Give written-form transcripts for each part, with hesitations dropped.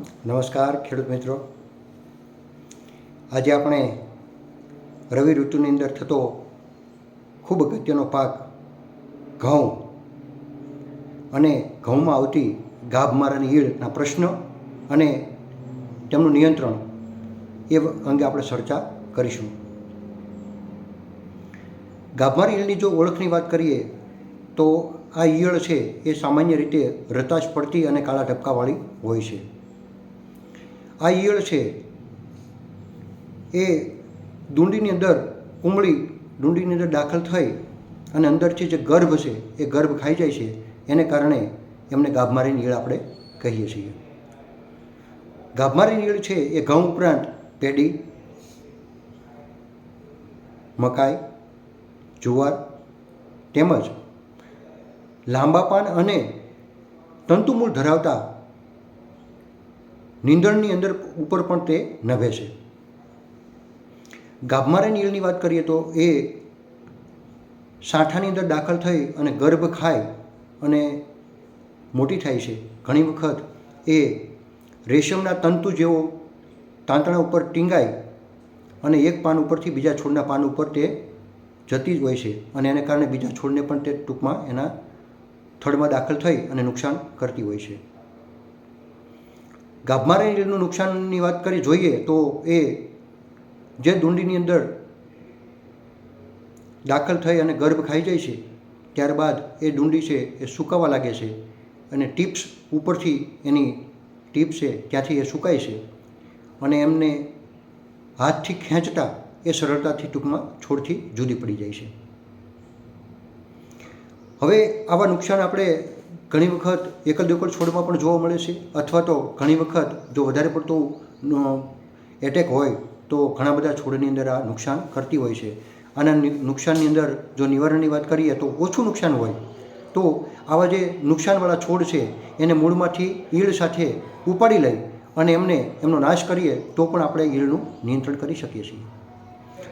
નમસ્કાર ખેડૂત મિત્રો. આજે આપણે રવિ ઋતુની અંદર થતો ખૂબ અગત્યનો પાક ઘઉં અને ઘઉંમાં આવતી ગાભમારાની ઈયળના પ્રશ્ન અને તેમનું નિયંત્રણ એ અંગે આપણે ચર્ચા કરીશું. ગાભમારી ઈયળની જો ઓળખની વાત કરીએ તો આ ઈયળ છે એ સામાન્ય રીતે રતાશ પડતી અને કાળા ઢબકાવાળી હોય છે. આ ઈયળ છે એ ડુંડીની અંદર ઉમળી ડુંડીની અંદર દાખલ થઈ અને અંદરથી જે ગર્ભ છે એ ગર્ભ ખાઈ જાય છે. એને કારણે એમને ગાભમારીની ઈયળ આપણે કહીએ છીએ. ગાભમારીની ઈયળ છે એ ઘઉં ઉપરાંત પેડી, મકાઈ, જુવાર તેમજ લાંબા પાન અને તંતુમૂળ ધરાવતા નીંદણની અંદર ઉપર પણ તે નભે છે. ગાભમારાની ઈયળની વાત કરીએ તો એ સાંઠાની અંદર દાખલ થઈ અને ગર્ભ ખાય અને મોટી થાય છે. ઘણી વખત એ રેશમના તંતુ જેવો તાંતણા ઉપર ટીંગાય અને એક પાન ઉપરથી બીજા છોડના પાન ઉપર તે જતી જ હોય છે અને એને કારણે બીજા છોડને પણ તે ટૂંકમાં એના થડમાં દાખલ થઈ અને નુકસાન કરતી હોય છે. ગાભમારાની ઈયળનું નુકસાનની વાત કરી જોઈએ તો એ જે ડુંડીની અંદર દાખલ થઈ અને ગર્ભ ખાઈ જાય છે ત્યારબાદ એ ડુંડી છે એ સુકાવા લાગે છે અને ટીપ્સ ઉપરથી એની ટીપ છે ત્યાંથી એ સુકાય છે અને એમને હાથથી ખેંચતા એ સરળતાથી ટૂંકમાં છોડથી જુદી પડી જાય છે. હવે આવા નુકસાન આપણે ઘણી વખત એકલ દોકલ છોડમાં પણ જોવા મળે છે અથવા તો ઘણી વખત જો વધારે પડતું એટેક હોય તો ઘણા બધા છોડની અંદર આ નુકસાન કરતી હોય છે. આના નુકસાનની અંદર જો નિવારણની વાત કરીએ તો ઓછું નુકસાન હોય તો આવા જે નુકસાનવાળા છોડ છે એને મૂળમાંથી ઈયળ સાથે ઉપાડી લઈ અને એમનો નાશ કરીએ તો પણ આપણે ઈયળનું નિયંત્રણ કરી શકીએ છીએ.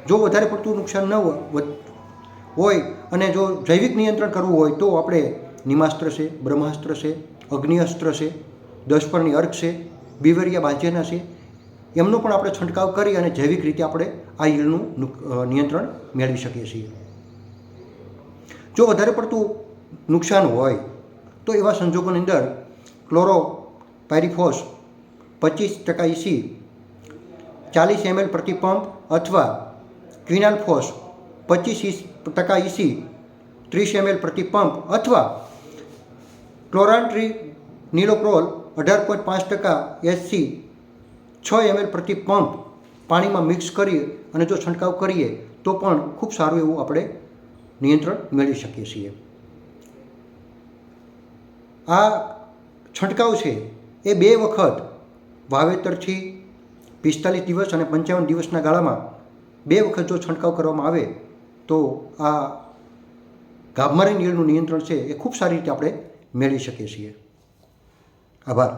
જો વધારે પડતું નુકસાન ન હોય અને જો જૈવિક નિયંત્રણ કરવું હોય તો આપણે નિમાસ્ત્ર છે, બ્રહ્માસ્ત્ર છે, અગ્નિઅસ્ત્ર છે, 10 પરની અર્ક છે, બીવરિયા બાજેના છે, એમનો પણ આપણે છંટકાવ કરી અને જૈવિક રીતે આપણે આ ઈયળનું નિયંત્રણ મેળવી શકીએ છીએ. જો વધારે પડતું નુકસાન હોય તો એવા સંજોગોની અંદર ક્લોરોપાયરીફોસ 25% EC 40 ml પ્રતિ પંપ અથવા ક્વિનાલફોસ 25% EC 30 ml પ્રતિ પંપ અથવા ક્લોરાન્ટ્રી નીલોપ્રોલ 18.5% SC 6 ml પ્રતિ પંપ પાણીમાં મિક્સ કરી અને જો છંટકાવ કરીએ તો પણ ખૂબ સારું એવું આપણે નિયંત્રણ મેળવી શકીએ છીએ. આ છંટકાવ છે એ 2 વખત વાવેતરથી 45 દિવસ અને 55 દિવસના ગાળામાં 2 વખત જો છંટકાવ કરવામાં આવે તો આ ગાભમારીની ઈયળનું નિયંત્રણ છે એ ખૂબ સારી રીતે આપણે મેળવી શકીએ છીએ. આભાર.